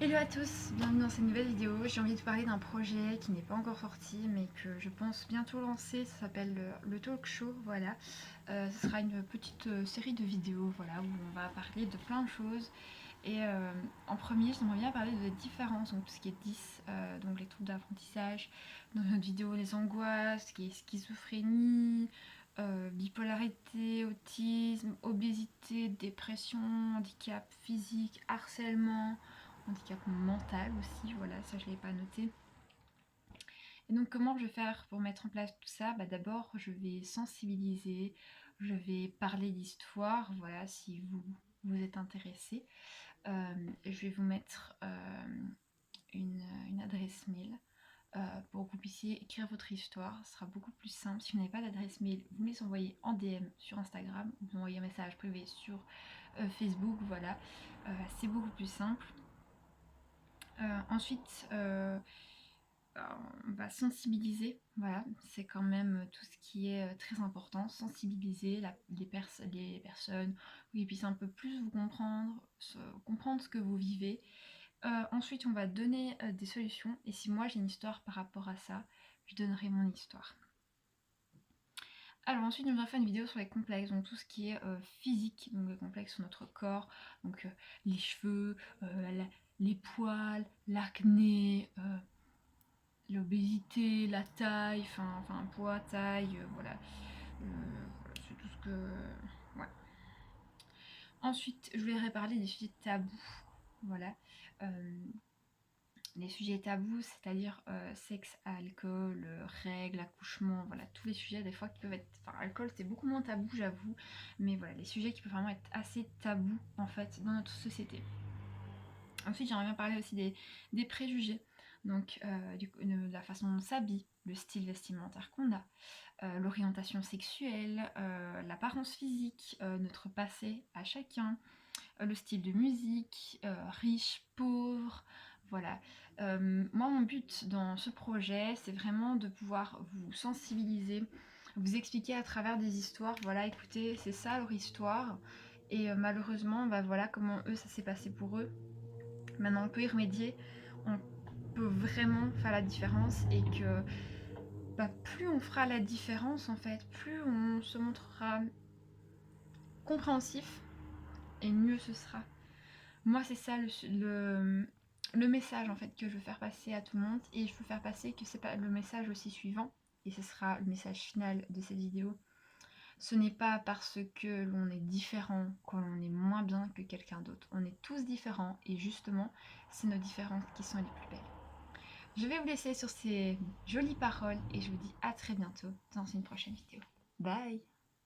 Hello à tous, bienvenue dans cette nouvelle vidéo. J'ai envie de parler d'un projet qui n'est pas encore sorti mais que je pense bientôt lancer. Ça s'appelle le talk show, voilà. Ce sera une petite série de vidéos, voilà, où on va parler de plein de choses. Et en premier, j'aimerais bien parler de différences, donc tout ce qui est 10, donc les troubles d'apprentissage. Dans notre vidéo, les angoisses, ce qui est schizophrénie, bipolarité, autisme, obésité, dépression, handicap physique, harcèlement, handicap mental aussi, voilà, ça je l'ai pas noté. Et donc comment je vais faire pour mettre en place tout ça? D'abord je vais sensibiliser, je vais parler d'histoire, voilà, si vous êtes intéressé. Je vais vous mettre une adresse mail pour que vous puissiez écrire votre histoire. Ce sera beaucoup plus simple. Si vous n'avez pas d'adresse mail, vous me les envoyez en DM sur Instagram, vous m'envoyez un message privé sur Facebook, voilà. C'est beaucoup plus simple. Ensuite, on va sensibiliser, voilà, c'est quand même tout ce qui est très important, sensibiliser les personnes, pour qu'ils puissent un peu plus vous comprendre, comprendre ce que vous vivez. Ensuite, on va donner des solutions, et si moi j'ai une histoire par rapport à ça, je donnerai mon histoire. Alors ensuite, on va faire une vidéo sur les complexes, donc tout ce qui est physique, donc les complexes sur notre corps, donc les cheveux, les poils, l'acné, l'obésité, la taille, enfin poids, taille, voilà. Voilà, c'est tout ce que... Ouais. Ensuite, je voulais parler des sujets tabous. Voilà. Les sujets tabous, c'est-à-dire sexe, alcool, règles, accouchement, voilà, tous les sujets des fois qui peuvent être... Enfin, alcool c'est beaucoup moins tabou, j'avoue, mais voilà, les sujets qui peuvent vraiment être assez tabous en fait dans notre société. Ensuite, j'aimerais bien parler aussi des préjugés, donc de la façon dont on s'habille, le style vestimentaire qu'on a, l'orientation sexuelle, l'apparence physique, notre passé à chacun, le style de musique, riche, pauvre, voilà. Moi, mon but dans ce projet, c'est vraiment de pouvoir vous sensibiliser, vous expliquer à travers des histoires, voilà, écoutez, c'est ça leur histoire, et malheureusement, voilà comment eux, ça s'est passé pour eux. Maintenant, on peut y remédier, on peut vraiment faire la différence, et que plus on fera la différence en fait, plus on se montrera compréhensif et mieux ce sera. Moi c'est ça le message en fait que je veux faire passer à tout le monde, et je veux faire passer que c'est pas le message aussi suivant, et ce sera le message final de cette vidéo. Ce n'est pas parce que l'on est différent qu'on est moins bien que quelqu'un d'autre. On est tous différents, et justement c'est nos différences qui sont les plus belles. Je vais vous laisser sur ces jolies paroles et je vous dis à très bientôt dans une prochaine vidéo. Bye!